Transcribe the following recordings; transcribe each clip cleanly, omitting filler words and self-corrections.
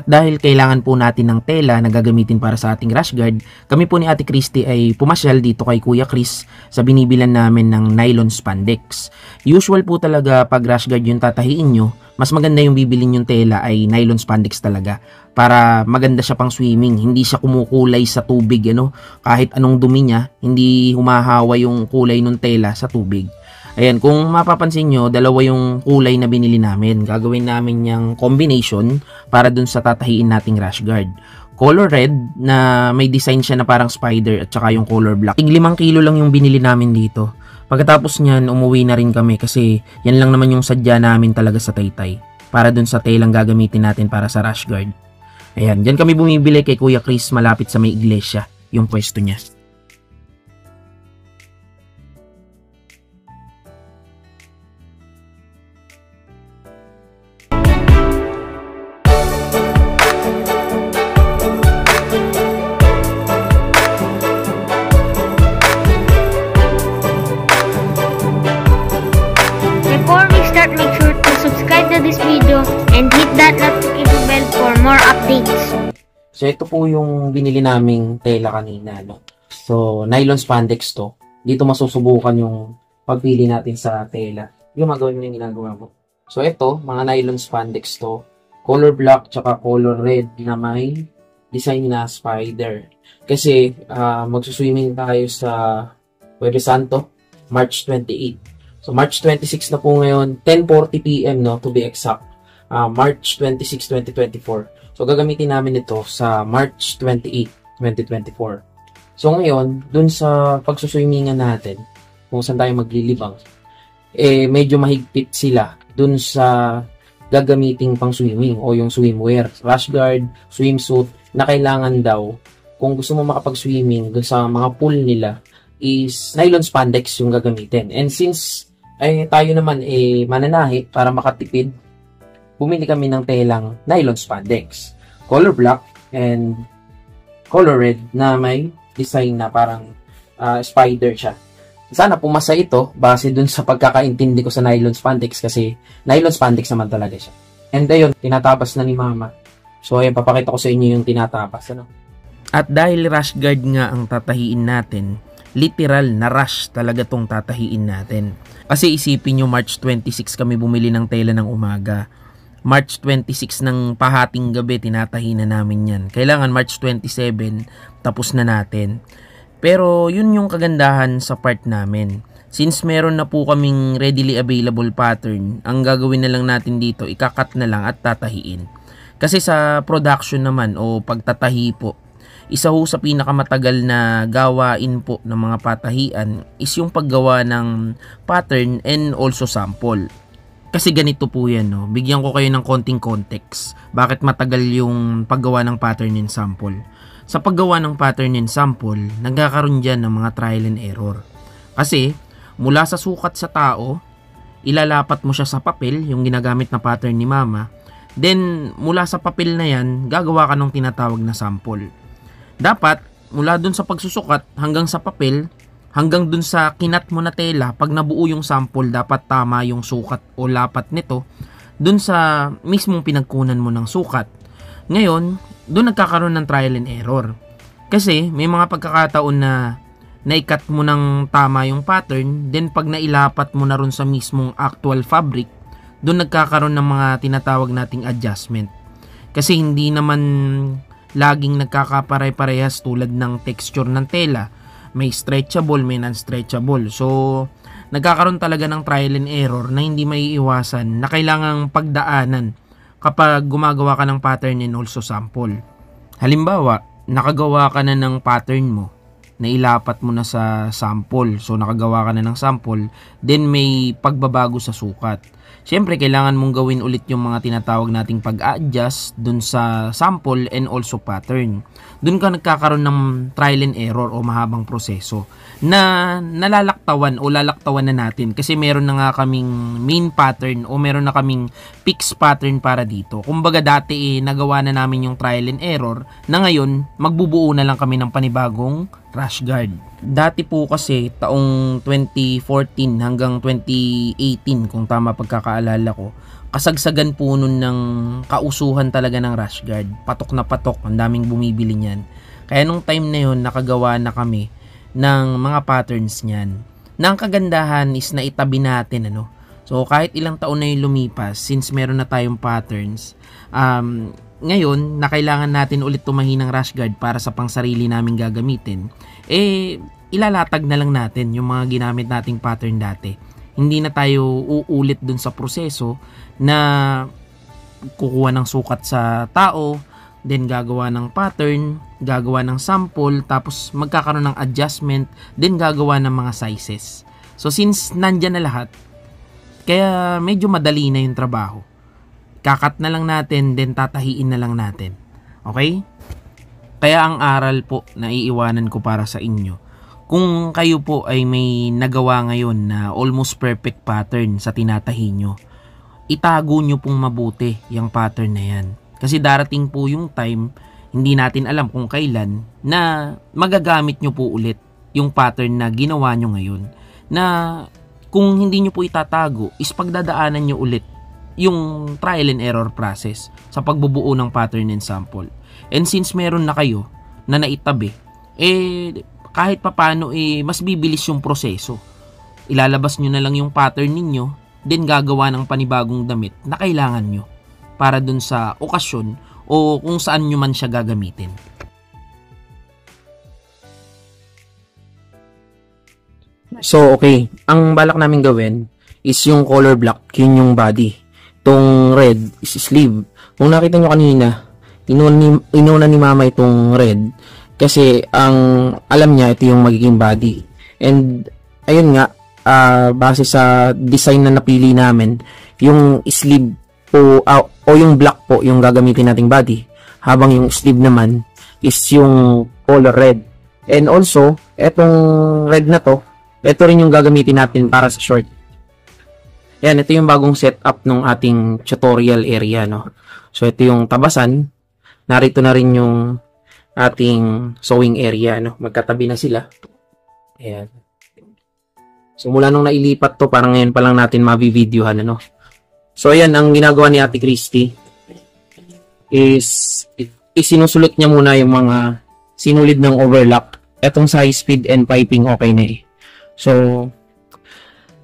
At dahil kailangan po natin ng tela na gagamitin para sa ating rash guard, kami po ni Ate Christy ay pumasyal dito kay Kuya Chris sa binibilan namin ng nylon spandex. Usual po talaga pag rash guard yung tatahiin nyo, mas maganda yung bibilin yung tela ay nylon spandex talaga para maganda siya pang swimming, hindi siya kumukulay sa tubig, kahit anong dumi niya, hindi humahawa yung kulay ng tela sa tubig. Ayan, kung mapapansin nyo, dalawa yung kulay na binili namin. Gagawin namin yung combination para dun sa tatahiin nating rash guard. Color red na may design siya na parang spider at saka yung color black. 5 kilo lang yung binili namin dito. Pagkatapos nyan, umuwi na rin kami kasi yan lang naman yung sadya namin talaga sa Taytay. Para dun sa telang gagamitin natin para sa rash guard. Ayan, dyan kami bumibili kay Kuya Chris malapit sa may iglesia, yung pwesto niya. Make sure to subscribe to this video and hit that notification bell for more updates. So ito po yung binili naming tela kanina, So nylon spandex to. Dito masusubukan yung pagpili natin sa tela. Yung magawin mo yung ginagawa mo. So ito, mga nylon spandex to. Color black tsaka color red na may design na spider. Kasi magsuswimming tayo sa Huwebes Santo, March 28. So, March 26 na po ngayon, 10:40 PM, to be exact. March 26, 2024. So, gagamitin namin ito sa March 28, 2024. So, ngayon, dun sa pagsuswimingan natin, kung saan tayo maglilibang, medyo mahigpit sila dun sa gagamiting pang swimming o yung swimwear, rash guard, swimsuit, na kailangan daw, kung gusto mo makapag-swimming dun sa mga pool nila, is nylon spandex yung gagamitin. And since tayo naman mananahi para makatipid, bumili kami ng telang nylon spandex, color black and color red na may design na parang spider siya. Sana pumasa ito base dun sa pagkakaintindi ko sa nylon spandex kasi nylon spandex naman talaga siya. And ayun, tinatapas na ni Mama. So ayun, papakita ko sa inyo yung tinatapas. At dahil rash guard nga ang tatahiin natin, literal na rush talaga tong tatahiin natin. Kasi isipin nyo, March 26 kami bumili ng tela ng umaga. March 26 ng pahating gabi, tinatahi na namin yan. Kailangan March 27, tapos na natin. Pero yun yung kagandahan sa part namin. Since meron na po kaming readily available pattern, ang gagawin na lang natin dito, ikakat na lang at tatahiin. Kasi sa production naman o pagtatahi po, isa ho sa pinakamatagal na gawain po ng mga patahian is yung paggawa ng pattern and also sample. Kasi ganito po yan, bigyan ko kayo ng konting context. Bakit matagal yung paggawa ng pattern and sample? Sa paggawa ng pattern and sample, nagkakaroon dyan ng mga trial and error. Kasi mula sa sukat sa tao, ilalapat mo siya sa papel, yung ginagamit na pattern ni Mama. Then mula sa papel na yan, gagawa ka ng tinatawag na sample. Dapat, mula dun sa pagsusukat hanggang sa papel, hanggang dun sa kinat mo na tela, pag nabuo yung sample, dapat tama yung sukat o lapat nito dun sa mismong pinagkunan mo ng sukat. Ngayon, dun nagkakaroon ng trial and error. Kasi may mga pagkakataon na naikat mo ng tama yung pattern, then pag nailapat mo na ron sa mismong actual fabric, dun nagkakaroon ng mga tinatawag nating adjustment. Kasi hindi naman laging nagkakapare-parehas tulad ng texture ng tela. May stretchable, may non-stretchable. So, nagkakaroon talaga ng trial and error na hindi maiiwasan na kailangang pagdaanan kapag gumagawa ka ng pattern and also sample. Halimbawa, nakagawa ka na ng pattern mo, nailapat mo na sa sample. So, nakagawa ka na ng sample, then may pagbabago sa sukat. Siyempre, kailangan mong gawin ulit yung mga tinatawag nating pag-adjust dun sa sample and also pattern. Dun ka nagkakaroon ng trial and error o mahabang proseso na nalalaktawan o lalaktawan na natin kasi meron na nga kaming main pattern o meron na kaming fixed pattern para dito. Kumbaga dati nagawa na namin yung trial and error na ngayon magbubuo na lang kami ng panibagong rash guard. Dati po kasi taong 2014 hanggang 2018 kung tama pagkakaalala ko, kasagsagan po nun ng kausuhan talaga ng rash guard. Patok na patok, ang daming bumibili niyan. Kaya nung time na yun, nakagawa na kami ng mga patterns niyan. Na ang kagandahan is na itabi natin, ano. So, kahit ilang taon na yung lumipas, since meron na tayong patterns, ngayon, na kailangan natin ulit tumahi ng rash guard para sa pangsarili naming gagamitin, ilalatag na lang natin yung mga ginamit nating pattern dati. Hindi na tayo uulit dun sa proseso na kukuha ng sukat sa tao, then gagawa ng pattern, gagawa ng sample, tapos magkakaroon ng adjustment, then gagawa ng mga sizes. So, since nandyan na lahat, kaya medyo madali na yung trabaho. Kakat na lang natin, then tatahiin na lang natin. Okay? Kaya ang aral po na iiwanan ko para sa inyo, kung kayo po ay may nagawa ngayon na almost perfect pattern sa tinatahi nyo, itago nyo pong mabuti yung pattern na yan. Kasi darating po yung time, hindi natin alam kung kailan, na magagamit nyo po ulit yung pattern na ginawa nyo ngayon. Na kung hindi nyo po itatago, is pagdadaanan nyo ulit yung trial and error process sa pagbubuo ng pattern and sample. And since meron na kayo na naitabi, kahit papano mas bibilis yung proseso. Ilalabas nyo na lang yung pattern ninyo, then gagawa ng panibagong damit na kailangan nyo para dun sa okasyon o kung saan nyo man siya gagamitin. So, okay. Ang balak namin gawin is yung color block, yun yung body. Itong red is sleeve. Kung nakita nyo kanina, inuna ni mama itong red kasi ang alam niya ito yung magiging body. And ayun nga, base sa design na napili namin, yung sleeve po, o yung black po yung gagamitin nating body, habang yung sleeve naman is yung color red. And also, etong red na to, ito rin yung gagamitin natin para sa short. Yan, ito yung bagong setup ng ating tutorial area, no. So ito yung tabasan. Narito na rin yung ating sewing area, no. Magkatabi na sila. Ayan. So mula nung nailipat to, parang ngayon pa lang natin mabivideohan, ano. So ayan, ang ginagawa ni Ate Christy is isinusulot niya muna yung mga sinulid ng overlock. Etong size, speed, and piping okay na eh. So,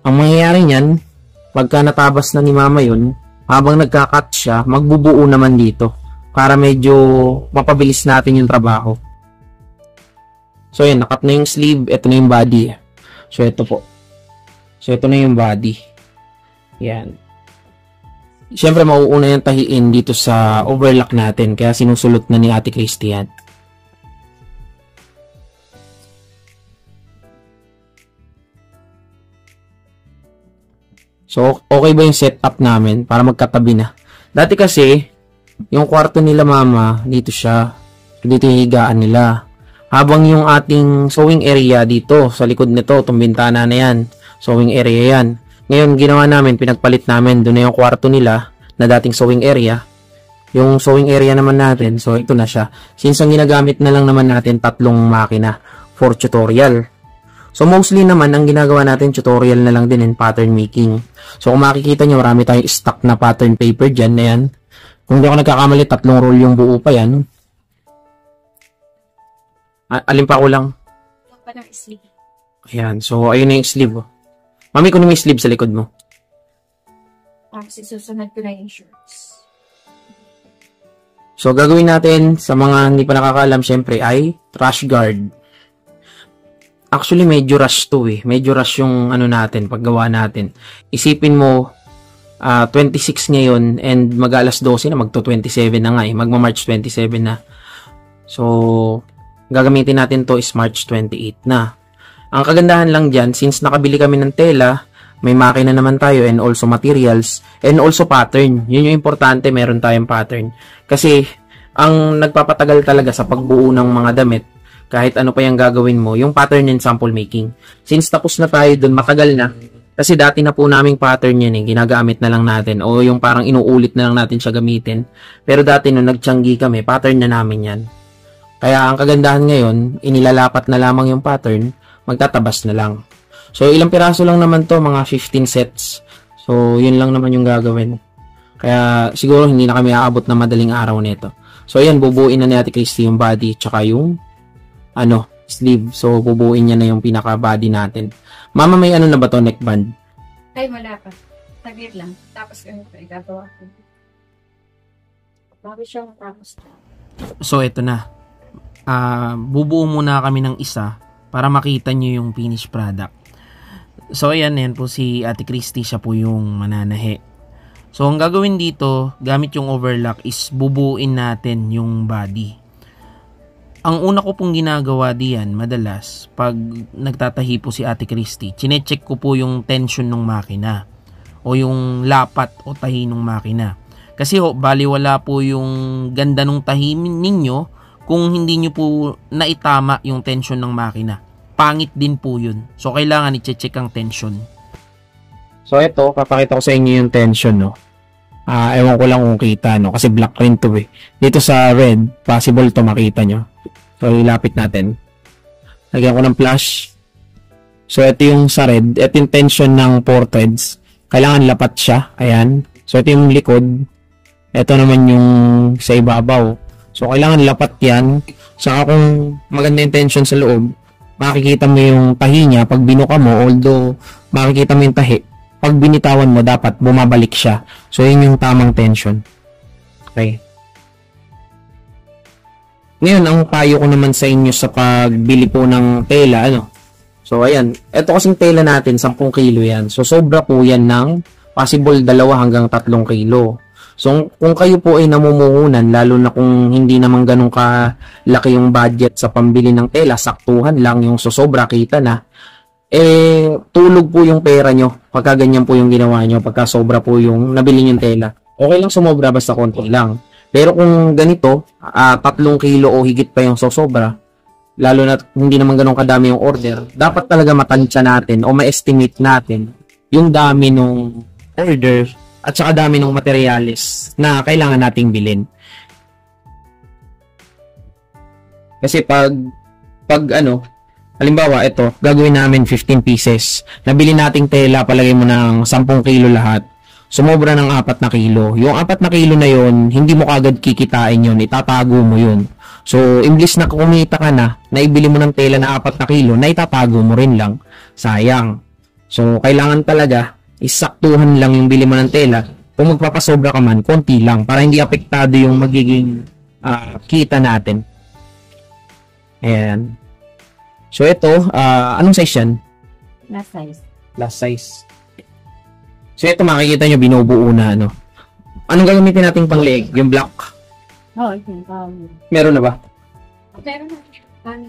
ang mangyayari niyan, pagka natabas na ni mama yun, habang nagka-cut siya, magbubuo naman dito para medyo mapabilis natin yung trabaho. So, yan, nakat na yung sleeve, ito na yung body. So, ito po. So, ito na yung body. Yan. Siyempre, mauuna yung tahiin dito sa overlock natin, kaya sinusulot na ni Ate Christy yan. So, okay ba yung setup namin para magkatabi na? Dati kasi, yung kwarto nila mama, dito siya. Dito yung higaan nila. Habang yung ating sewing area dito, sa likod nito, itong bintana na yan. Sewing area yan. Ngayon, ginawa namin, pinagpalit namin. Doon na yung kwarto nila na dating sewing area. Yung sewing area naman natin, so ito na siya. Since ang ginagamit na lang naman natin, 3 makina for tutorial. So, mostly naman, ang ginagawa natin, tutorial na lang din and pattern making. So, kung makikita nyo, marami tayong stock na pattern paper dyan na yan. Kung hindi ako nagkakamali, 3 roll yung buo pa yan. Alin pa ko lang? Ayan. So, ayun na yung sleeve. Mami, kung may sleeve sa likod mo. Kasi susunod ko na yung shorts. So, gagawin natin sa mga hindi pa nakakaalam, syempre, ay rash guard. Actually, medyo rush to eh. Medyo rush yung ano natin, paggawa natin. Isipin mo, 26 ngayon and mag-alas 12 na, magto-27 na nga eh. Magma-March 27 na. So, gagamitin natin to is March 28 na. Ang kagandahan lang dyan, since nakabili kami ng tela, may makina naman tayo and also materials and also pattern. Yun yung importante, meron tayong pattern. Kasi, ang nagpapatagal talaga sa pagbuo ng mga damit, kahit ano pa yung gagawin mo, yung pattern and sample making. Since tapos na tayo dun, matagal na. Kasi dati na po naming pattern yan eh, ginagamit na lang natin. O yung parang inuulit na lang natin siya gamitin. Pero dati nung nagtiyanggi kami, pattern na namin yan. Kaya ang kagandahan ngayon, inilalapat na lamang yung pattern, magtatabas na lang. So ilang piraso lang naman to, mga 15 sets. So yun lang naman yung gagawin. Kaya siguro hindi na kami aabot na madaling araw nito. So ayan, bubuin na ni Ate Christy yung body tsaka yung sleeve. So bubuin niya na yung pinaka body natin. Mama, may ano na ba to, neckband? Ay, wala pa. Saglit lang. Tapos ganito, igagawa ko. Bago siya matapos na. So ito na. Bubuo muna kami ng isa para makita nyo yung finished product. So ayan po si Ate Christy, siya po yung mananahe. So ang gagawin dito, gamit yung overlock, is bubuin natin yung body. Ang una ko pong ginagawa diyan, madalas, pag nagtatahi po si Ate Christy, chinecheck ko po yung tension ng makina o yung lapat o tahi ng makina. Kasi baliwala po yung ganda ng tahi ninyo kung hindi nyo po naitama yung tension ng makina. Pangit din po yun. So kailangan i-check ang tension. So ito, papakita ko sa inyo yung tension, no. Ewan ko lang kung kita, no, kasi black rin to eh. Dito sa red, possible to makita nyo. So ilapit natin. Lagyan ko ng flash. So ito yung sa red, ito yung tension ng 4 threads. Kailangan lapat siya, ayan. So ito yung likod. Ito naman yung sa ibabaw. So kailangan lapat yan. Saka kung maganda yung tension sa loob, makikita mo yung tahi niya pag binuka mo, although makikita mo yung tahi. Pag binitawan mo, dapat bumabalik siya. So, yun yung tamang tension. Okay. Ngayon, ang payo ko naman sa inyo sa pagbili po ng tela, So, ayan. Ito kasing tela natin, 10 kilo yan. So, sobra po yan ng possible 2 hanggang 3 kilo. So, kung kayo po ay namumuhunan, lalo na kung hindi naman ganun kalaki yung budget sa pambili ng tela, saktuhan lang yung sosobra, kita na, tulog po yung pera nyo pagka ganyan po yung ginawa nyo, pagka sobra po yung nabili yung tela. Okay lang sumobra basta konti lang. Pero kung ganito, 3 kilo o higit pa yung sosobra, lalo na hindi naman ganun kadami yung order, dapat talaga matansya natin o ma-estimate natin yung dami nung order at saka dami ng materials na kailangan nating bilhin. Kasi pag halimbawa, ito, gagawin namin 15 pieces. Nabili nating tela, palagay mo ng 10 kilo lahat. Sumobra ng 4 na kilo. Yung 4 na kilo na yon, hindi mo kagad kikitain yun. Itatago mo yun. So, imbis na kumita ka na, naibili mo ng tela na 4 na kilo, na itatago mo rin lang. Sayang. So, kailangan talaga, isaktuhan lang yung bili mo ng tela. Kung magpapasobra ka man, konti lang. Para hindi apektado yung magiging kita natin. Ayan. So, ito, anong size yan? Last size. Last size. So, ito makikita nyo, binubuo na, Anong gagamitin natin pang leg? Yung black? Oo, ito. Meron na ba? Meron na.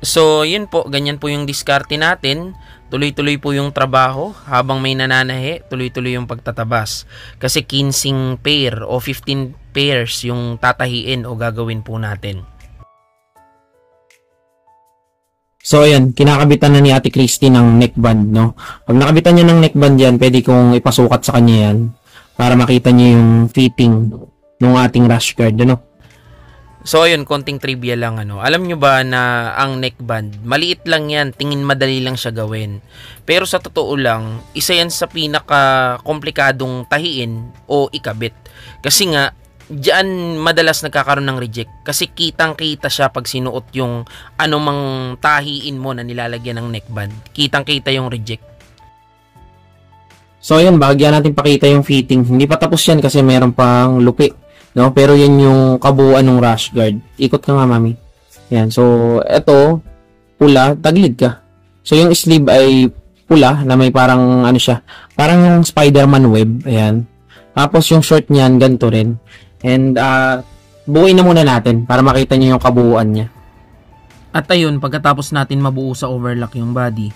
So, yun po, ganyan po yung diskarte natin. Tuloy-tuloy po yung trabaho. Habang may nananahe, tuloy-tuloy yung pagtatabas. Kasi 15 pair o 15 pairs yung tatahiin o gagawin po natin. So, ayan, kinakabitan na ni Ate Christy ng neckband, no? Pag nakabitan niya ng neckband yan, pwede kong ipasukat sa kanya yan para makita niya yung fitting ng ating rash guard, So, ayun, konting trivia lang, Alam nyo ba na ang neckband, maliit lang yan, tingin madali lang siya gawin. Pero sa totoo lang, isa yan sa pinaka-komplikadong tahiin o ikabit. Kasi nga, diyan madalas nagkakaroon ng reject kasi kitang-kita siya pag sinuot yung anumang tahiin mo na nilalagyan ng neckband. Kitang-kita yung reject. So ayun, bahagyan natin pakita yung fitting. Hindi pa tapos yan kasi meron pang lupi, Pero yan yung kabuuan ng rash guard. Ikot ka nga, mami. Yan. So eto, pula, tagilid ka. So yung sleeve ay pula na may parang parang yung Spider-Man web. Ayan. Tapos yung short niyan ganito rin. And, buuin na muna natin para makita nyo yung kabuuan niya. At ayun, pagkatapos natin mabuo sa overlock yung body,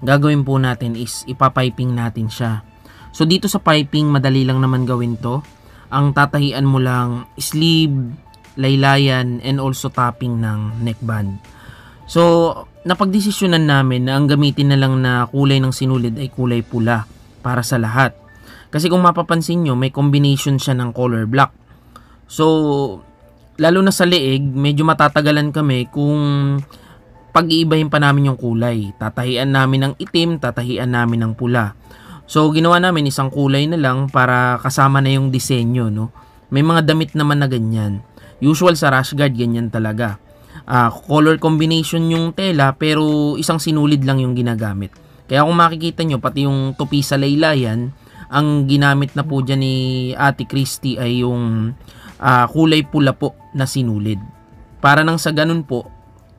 gagawin po natin is ipapiping natin siya. So, dito sa piping, madali lang naman gawin to. Ang tatahian mo lang, sleeve, laylayan, and also topping ng neckband. So, napagdesisyonan namin na ang gamitin na lang na kulay ng sinulid ay kulay pula para sa lahat. Kasi kung mapapansin nyo, may combination siya ng color black. So, lalo na sa leeg, medyo matatagalan kami kung pag-iibahin pa namin yung kulay. Tatahian namin ng itim, tatahian namin ng pula. So, ginawa namin isang kulay na lang para kasama na yung disenyo, no? May mga damit naman na ganyan. Usual sa rash guard, ganyan talaga. Color combination yung tela, pero isang sinulid lang yung ginagamit. Kaya kung makikita nyo, pati yung tupi sa laylayan, ang ginamit na po dyan ni Ate Christy ay yung kulay pula po na sinulid. Para nang sa ganun po,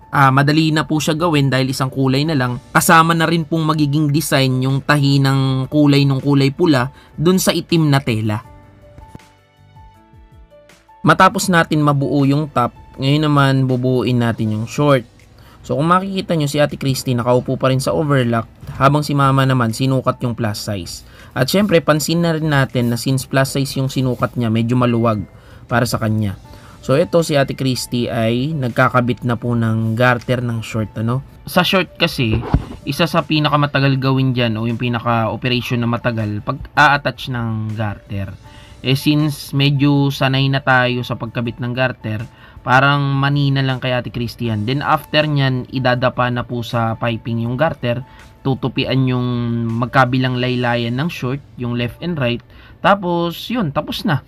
madali na po siya gawin dahil isang kulay na lang. Kasama na rin pong magiging design yung tahi ng kulay pula dun sa itim na tela. Matapos natin mabuo yung top, ngayon naman bubuuin natin yung short. So kung makikita nyo, si Ate Christy nakaupo pa rin sa overlock habang si Mama naman sinukat yung plus size. At syempre pansin na rin natin na since plus size yung sinukat niya, medyo maluwag para sa kanya. So ito si Ate Christy ay nagkakabit na po ng garter ng short, ano. Sa short kasi, isa sa pinakamatagal gawin dyan o yung pinaka-operation na matagal pag a-attach ng garter. Since medyo sanay na tayo sa pagkabit ng garter, parang manina lang kay Ate Christy yan. Then after nyan, idadapa na po sa piping yung garter, tutupian yung magkabilang laylayan ng short, yung left and right. Tapos yun, tapos na.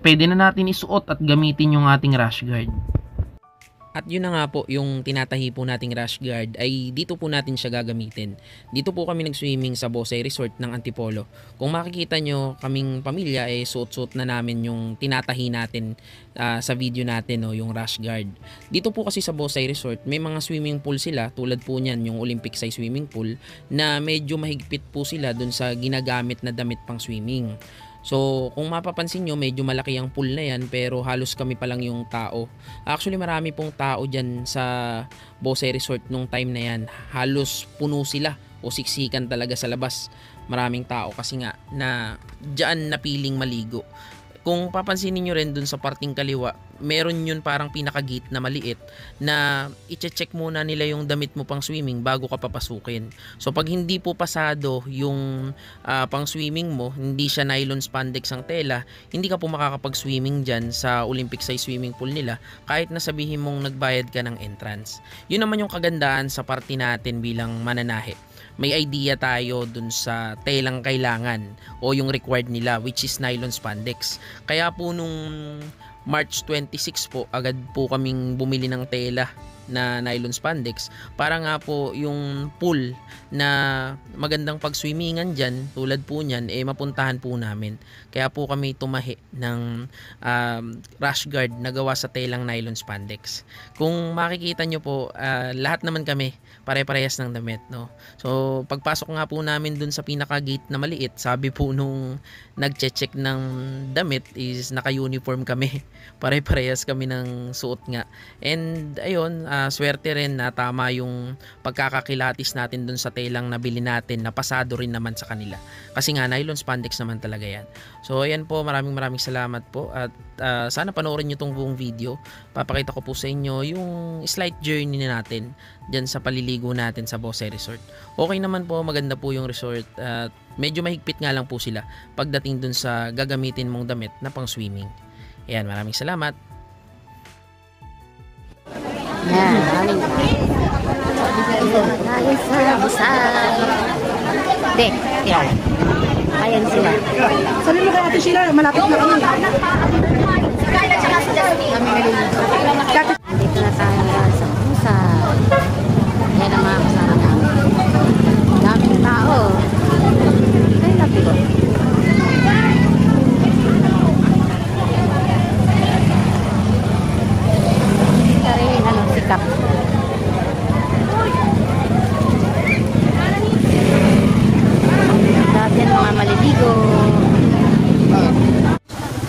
Pwede na natin isuot at gamitin yung ating rash guard. At yun na nga po, yung tinatahi po nating rash guard ay dito po natin siya gagamitin. Dito po kami nag-swimming sa Bosay Resort ng Antipolo. Kung makikita nyo, kaming pamilya ay suot-suot na namin yung tinatahi natin sa video natin, yung rash guard. Dito po kasi sa Bosay Resort, may mga swimming pool sila, tulad po niyan, yung Olympic size swimming pool, na medyo mahigpit po sila dun sa ginagamit na damit pang swimming. So, kung mapapansin nyo, medyo malaki ang pool na yan, pero halos kami pa lang yung tao. Actually, marami pong tao dyan sa Bosay Resort nung time na yan. Halos puno sila o siksikan talaga sa labas. Maraming tao kasi nga na dyan napiling maligo. Kung papansinin nyo rin dun sa parting kaliwa, meron yun parang pinaka-gate na maliit na i-check muna nila yung damit mo pang swimming bago ka papasukin. So pag hindi po pasado yung pang swimming mo, hindi siya nylon spandex ang tela, hindi ka po makakapag-swimming dyan sa Olympic size swimming pool nila kahit na sabihin mong nagbayad ka ng entrance. Yun naman yung kagandaan sa party natin bilang mananahe. May idea tayo dun sa telang kailangan o yung required nila, which is nylon spandex. Kaya po nung March 26 po, agad po kaming bumili ng tela na nylon spandex para nga po yung pool na magandang pag-swimmingan dyan, tulad po nyan, mapuntahan po namin. Kaya po kami tumahi ng rash guard na gawa sa telang nylon spandex. Kung makikita nyo po, lahat naman kami pare-parehas ng damit, no? So pagpasok nga po namin dun sa pinaka-gate na maliit, sabi po nung nagche-check ng damit is naka-uniform kami. Pare-parehas kami ng suot nga. And ayun, swerte rin na tama yung pagkakakilatis natin dun sa telang nabili natin, na pasado rin naman sa kanila. Kasi nga nylon spandex naman talaga yan. So ayan po, maraming salamat po at sana panoorin nyo tong buong video. Papakita ko po sa inyo yung slight journey natin dyan sa paliligo natin sa Bosay Resort. Okay naman po, maganda po yung resort at medyo mahigpit nga lang po sila pagdating dun sa gagamitin mong damit na pang swimming. Ayan, maraming salamat. Yan, maraming tayo sa Bosay. Hindi, yan. Ayan sila. Sabi mo kaya ito sila, malapit na kami. Dito na tayo sa Bosay. Yan ang mga kasama namin. Daming tao. Ay, lapit ko. Sikap. Dati mga maliligo.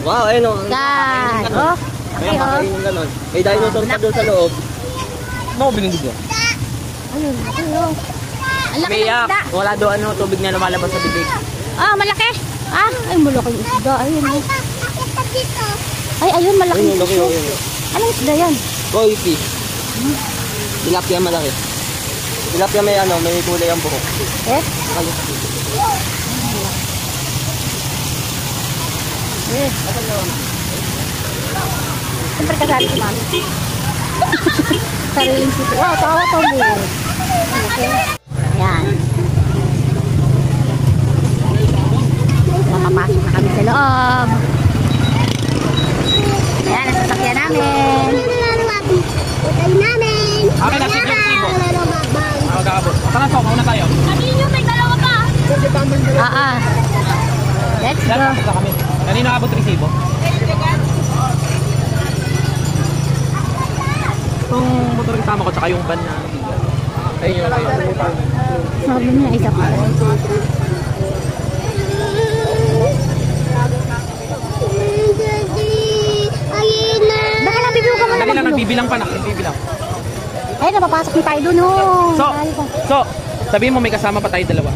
Wow, ayun o. Yan. Oh, okay, oh. May dinosaur pa doon sa loob. Ano binigod mo? Ayun, okay, oh. Ang laki ng isda. Wala doon tubig na lumalabas sa bibig. Ah, malaki. Ah, ay, malaki yung isda. Ayun, oh. Ay, ayun, malaki yung isda. Anong isda yan? Koi fish. Tilapia malaki. Tilapia may may kulay ang buhok. Eh? Eh. Siyempre kasali si Mami. Sariling sito. Wow, tawa to mo. Okay. Yan. Papasok na kami sa loob. Ayan, ang sasakyan namin. Okay, nasa yung sibo. Ako kakabot. Tara, so, mauna tayo. Kanino may dalawa pa? Let's go. Dahil sa kami. Kanina abot resibo. Itong motor kasama ko, tsaka yung van na ayun yung Sabi niya, isa pa. Baka nabibiw ka muna. dali lang, nagbibilang pa, nagbibilang. Ay, napapasok na tayo dun, oh. So, sabihin mo may kasama pa tayo dalawa.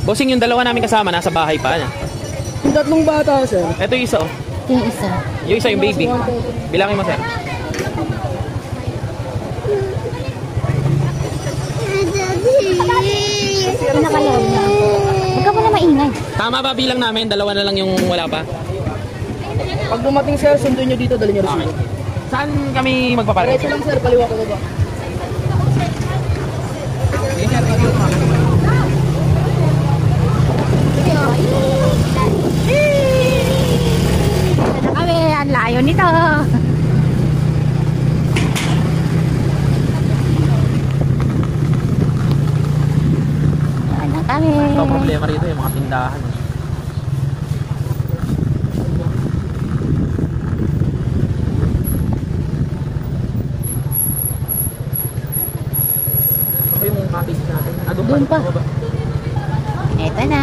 Bossing, yung dalawa namin kasama, nasa bahay pa. Yung tatlong bata, sir. Ito yung isa, oh. Yung isa. Yung isa, yung baby. Bilangin mo, sir. Pinakaloob na. Huwag ka muna maingay. Tama ba bilang namin? Dalawa na lang yung wala pa? Pag dumating, sir, sunduin nyo dito, dali nyo Okay. resibo. Saan kami magpaparking? Diretso lang, sir, kaliwa ko ba? Ano kami? Ang layo nito. Ano kami? Ito ang problema rito, yung mga tindahan. Ito yung cottage natin. Doon pa. Eto na.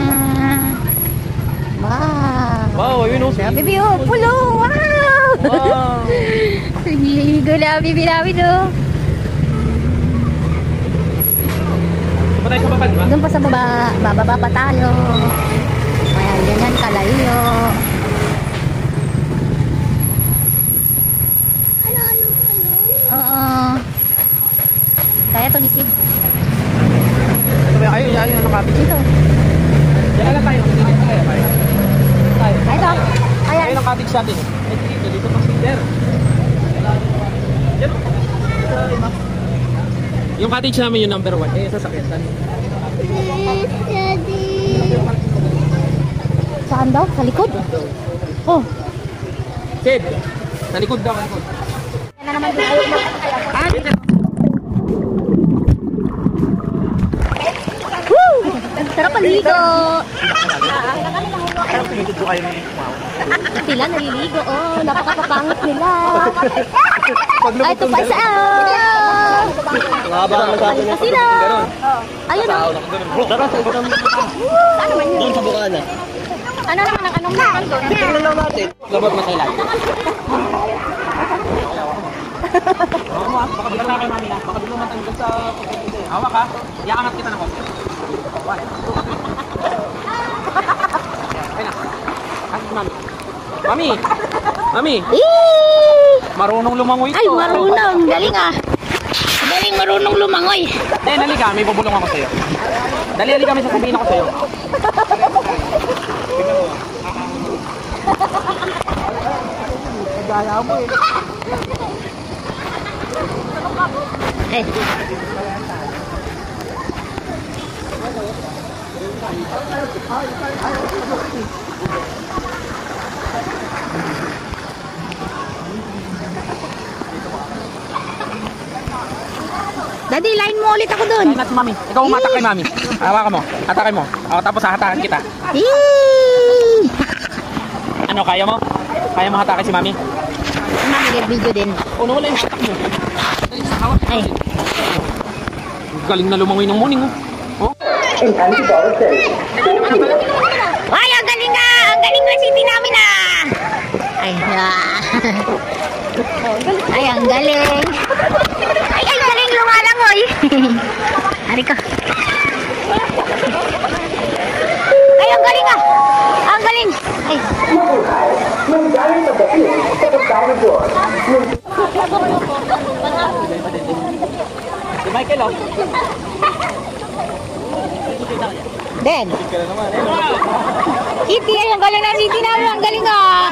Wow. Wow, ayun o. Sabi Bibi, oh, pulo. Wow. Wow. Ligo na, Bibi namin, oh. Ito pa tayo sa babad, ba? Doon pa sa baba, bababa pa tayo. Ayan, ganyan kalayo. Oo. Kaya ito lisib. Ito ba? Ayun, ayun ang cottage. Dito. Diyan lang tayo. Dito tayo. Ito. Ayan. Ayun ang cottage natin. Dito pa sider. Yan. Yung cottage namin yung number 1. Eh, sasakyan. Saan daw? Sa likod? Oh. Sid, sa likod daw. Sa likod. Yan na naman din. Woo! Sarap maligo. Sila naliligo. Oh, napakapapangit nila. Ay, ito pa isa. Nga ba ang nagsabi Ayun na sila. Ayun o. Ano man yun? Doon sa bukana. Ano naman ang anong naman doon? Tingnan lang natin. Labot na kailan. Baka bigla na kayo mami na. Baka bigla matanggal sa pagkakas. Hawak ka. Iaangat kita na ko. Ay na. Kasi mami. Mami! Mami! Marunong lumangoy ito. Ay, marunong. Galing ah. Galing marunong lumangoy. Eh, nalika. May bubulong ako sa'yo. Dali, halika. May sasabihin ako sa'yo. Gaya mo eh. Eh. Daddy, line mo ulit ako dun. Kaya na si mami. Ikaw umatak kay mami. Hawakan mo. Hatakin mo. O, tapos hatakan kita. Eee! Ano, kaya mo? Kaya mo hatakin si mami? Mami, get video din. Uno wala yung hatak mo. Hawak. Ay. Galing na lumangoy ng morning oh. Oh. Ay, ang galing nga! Ang galing ng city namin ah! Ay, ay, ang galing! Ay, ang galing lumalangoy! Hari ko. Ay, ang galing ah! Ang galing! Ay. Si Michael oh. Den. Kitty, ay, ang galing na Kitty namin. Ang galing ah.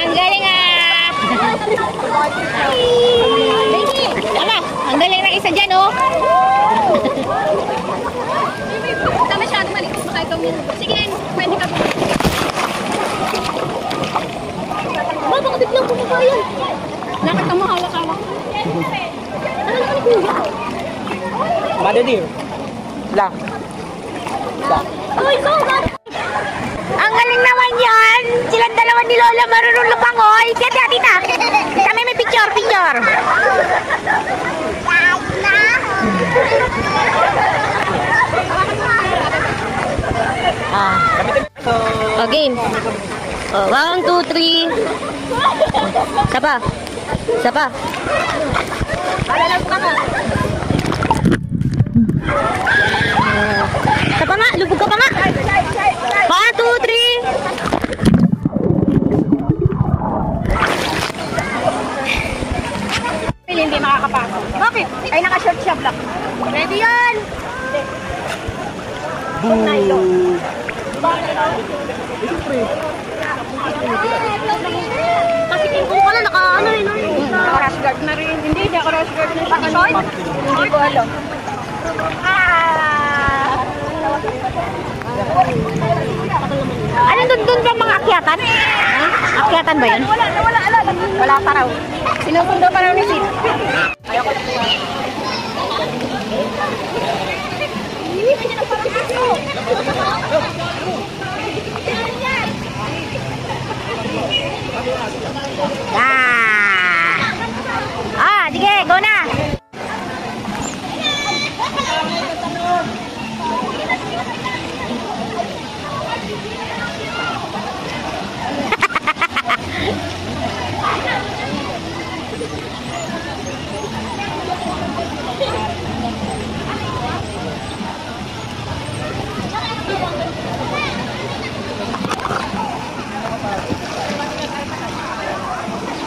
Ang galing ah. Tama, ang galing ng isa dyan oh. Ito masyado maliit sa ikaw. Sige, pwede ka. Ba, baka biglang bumaba yan. Dapat ka mahawak-hawak. Mother dear. Lang. Uy, go! Ang galing naman yan. Silang dalawa ni Lola marunong lumangoy. Tita, tita. Kami may picture, picture. Again. 1, 2, 3. Sapa. Sapa. Sapa nga, lubog ka pa nga. 1, 2, 3. Hindi makakapasok. Bakit? Ay, naka-short siya black. Ready yan! Boom! Kasi tingkong ka na, naka-ano rin. Naka-rush guard na rin. Hindi ako rush guard na sa short. Hindi ko alam. Ano doon ba mga akyatan? Akyatan ba yan? Wala pa raw. Sinusundo pa raw ni Sid. Ayoko na. Sige, go na!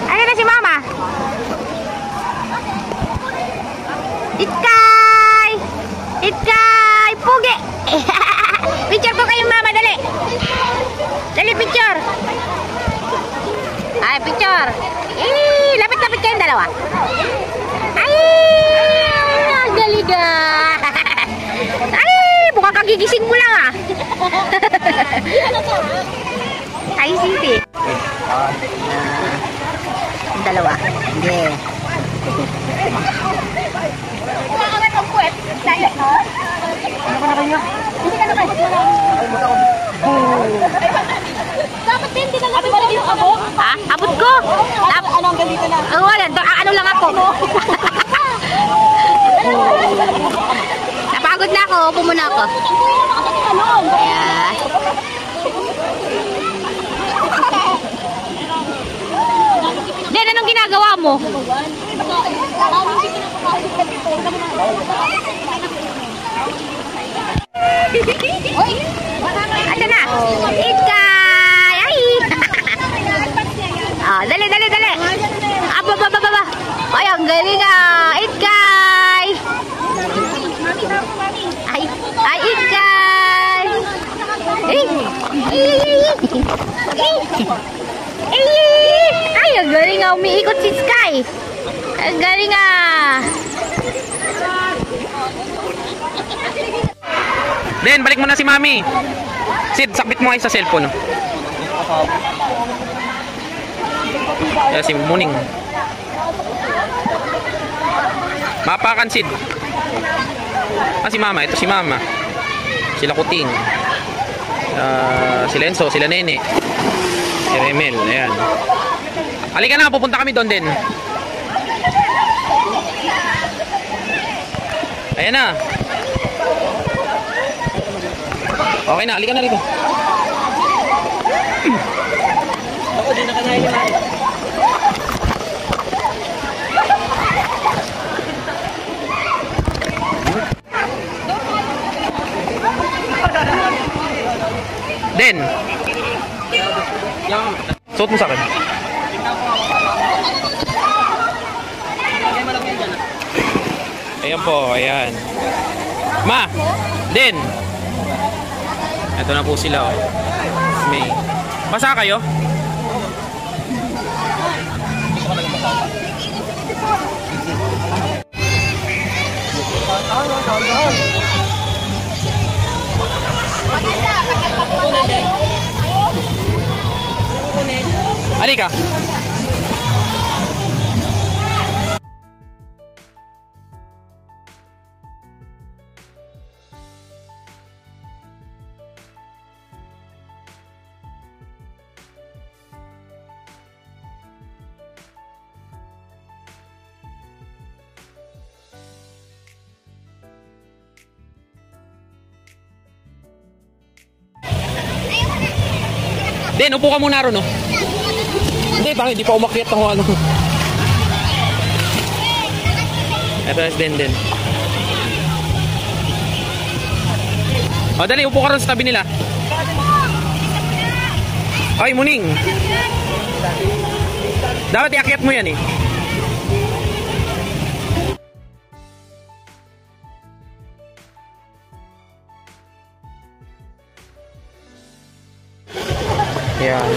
Ano na si Mama? Itkay! Itkay! Pugi! Picture ko kayo Mama, dali! Dali picture! Ay, picture! Lapit-lapit kayong dalawa! Ay! Ang galing ah! Ay! Mukhang kagigising mo lang ah! Ay, Siti! Ang dalawa. Hindi. Kumakangat ang puwet. Dahil, ha? Ano ka na kayo? Hindi ka na kayo. Dapat din, hindi ka na kayo yung abot. Ha? Abot ko? Ano ang ganito na? Wala. Ano lang ako? Napagod na ako. Upo muna ako. Ayan. Den, anong ginagawa mo? Ito na. Itkay! Ay! Dali, dali, dali. Aba. Ay, ang galing ah. Itkay! Ay, Itkay! Ay, ang galing ah. Umiikot si Sky. Ang galing ah. Den, balik mo na si Mami. Sid, sakbit mo ay sa cellphone. Kaya si Muning. Mapakan Sid. Si Mama. Ito si Mama. Sila Kuting. Si Lenzo, sila Nene. Si Remel. Ayan. Halika na, pupunta kami doon din. Ayan na. Okay na, halika na rito. Ako, di nakanahin naman. Den. Suot mo sa akin. Ayan po, ayan. Ma, Den. Ito na po sila, oh. May. Basa kayo? Halika. Den, upo ka muna ron, no? Hindi pa umakyat ako, ano. Ito is Den. O, dali, upo ka ron sa tabi nila. Ay, Muning. Dapat iakyat mo yan, eh.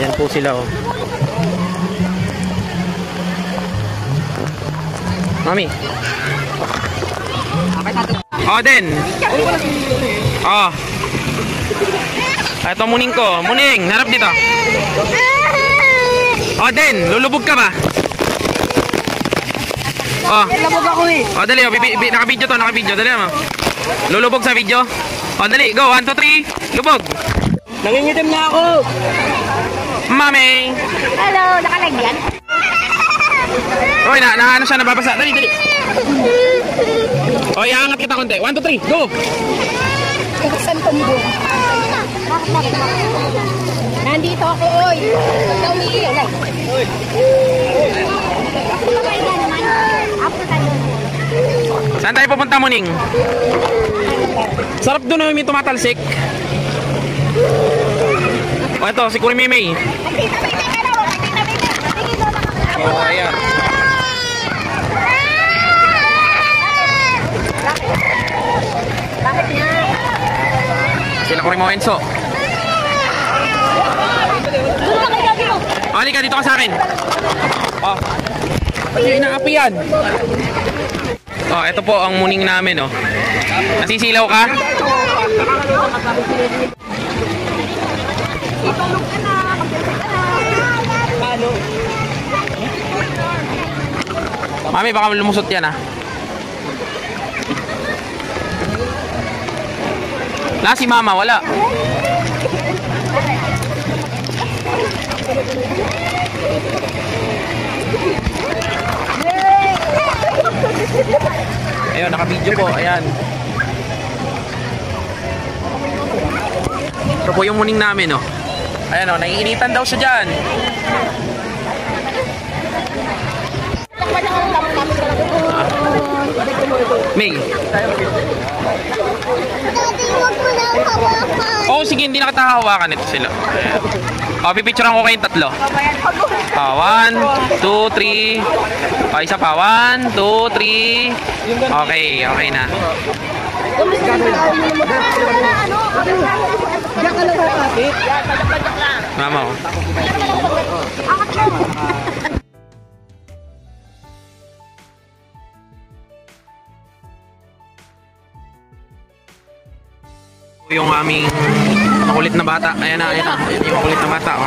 Yan po sila, oh. Mami. Oh, Den. Oh. Ito Muning ko. Muning, harap dito. Oh, Den, lulubog ka ba? Oh. Labog ako eh. Oh, dali, oh. Naka-video to, naka-video. Dali, mo. Lulubog sa video. Oh, dali, go. 1, 2, 3. Lubog. Nangingitim na ako. Mami. Hello, nakalag yan? Oy, ano siya, nababasa. Dali. O, iangat kita konti. 1, 2, 3, go! Saan tumbo? Nandito ako, oy. Huwag na umiiyak. Saan tayo pupunta, Muning? Sarap doon na may tumatalsik. O, ito, si Kurimimay. O, ayan. Sila Kurimo Enzo. Halika, dito ka sa akin. Oh. Ay, inaapi yan. Oh, ito po ang Muning namin, oh. Nasisilaw ka? Mami, baka lumusot yan, ah. Wala si Mama, wala. Ayun, naka-video po, ayan. Ito po yung Muning namin, oh. Ayan, oh, naiinitan daw siya dyan. May. Oh, sige, hindi na katahawakan ito sila. Ayan. Oh, pipicturean ko kayong tatlo. 1, 2, 3. Oh, isa pa. 1, 2, 3. Okay, okay na. Mama, oh. Yung aming makulit na bata. Ayan na, ayan na. Ayan yung makulit na bata, oh.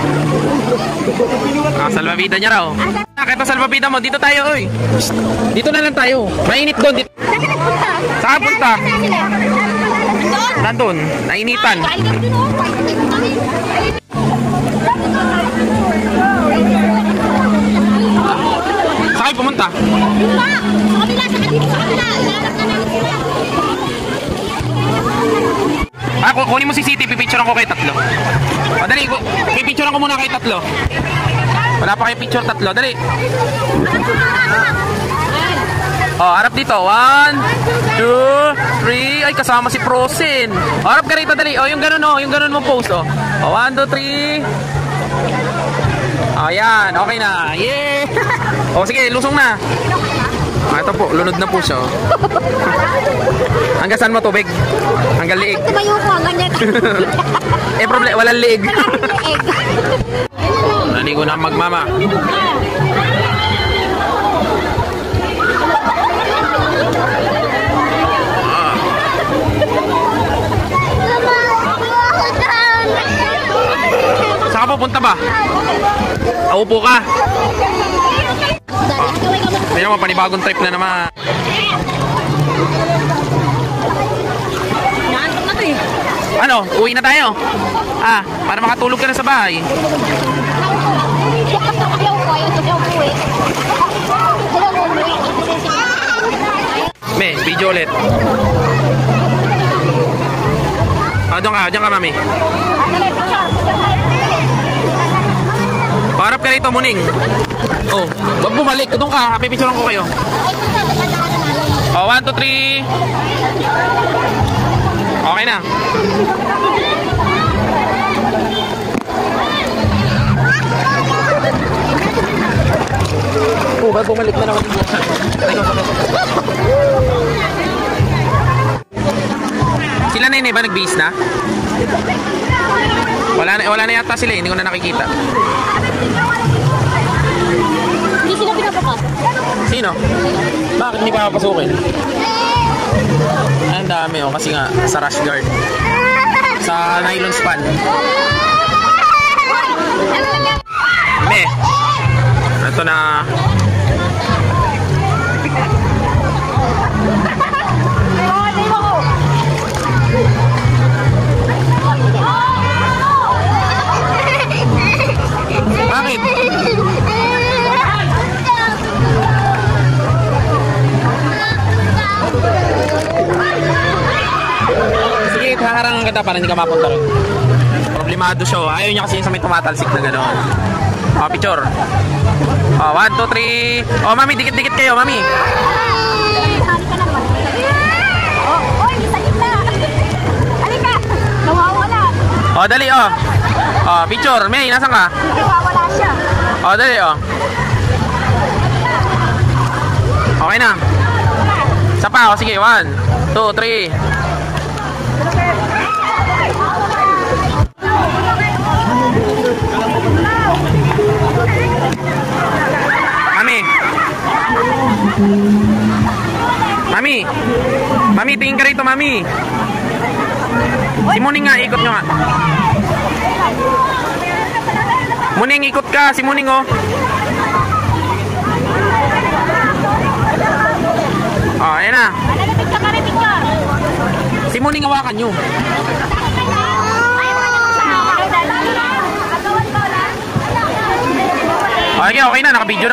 Salvavida niya raw. Ito salvavida mo. Dito tayo, oy. Dito na lang tayo. Mainit doon. Dito. Saan punta? Nandun. Nainitan. Saan kayo pumunta? Sa kabila. Ilalak na namin sila. Ah, kunin mo si City, pipicturean ko kay tatlo. O, dali, pipicturean ko muna kay tatlo. Wala pa kay picture tatlo, dali. O, harap dito. 1, 2, 3. Ay, kasama si Frozen. O, harap ka rito, dali. O, yung ganun, o. Yung ganun mo pose, o. O, 1, 2, 3. O, yan. Okay na. Yeah! O, sige, lusong na. Ito po, lunod na po siya. Oh. Hanggang saan mo tubig? Hanggang liig. Tumayo ko, ganyan. Problem, walang liig. Leeg. Naligo na magmama. Saan ka pupunta ba? Upo ka. Mayroon mo, panibagong trip na naman. Naantok na to eh. Ano? Uwi na tayo? Para makatulog ka na sa bahay. Me, video ulit. Diyan ka, mami. Paharap ka rito, Muning. Oh, wag bumalik. Doon ka, pipicturean ko kayo. Oh, 1, 2, 3. Okay na. Oh, wag bumalik na naman. Sila na yun ba? Nag-base na? Wala na yata sila, hindi ko na nakikita. Hindi sila pinapapas. Sino? Bakit hindi pa papasukin? Ang dami oh, kasi nga sa rush guard. Sa nylon span. Me. Ito na. Bakit? Sige, haharangan kita para hindi ka mapunta rin. Problemado siya. Ayaw niya kasi sa may tumatalsik na gano'n. Picture. 1, 2, 3. Mami, dikit-dikit kayo, mami. Oy, sa gitna. Halika. Nawawala. Dali, picture. May, nasan ka? Nawawala siya. Dali, Okay na. Isa pa, sige. 1, 2, 3. Mami, tingin ka rito, mami. Si Muning nga, ikot nyo nga. Muning, ikot ka. Si Muning, oh. Ayan na. Si Muning, hawakan nyo. Okay na, naka-video na.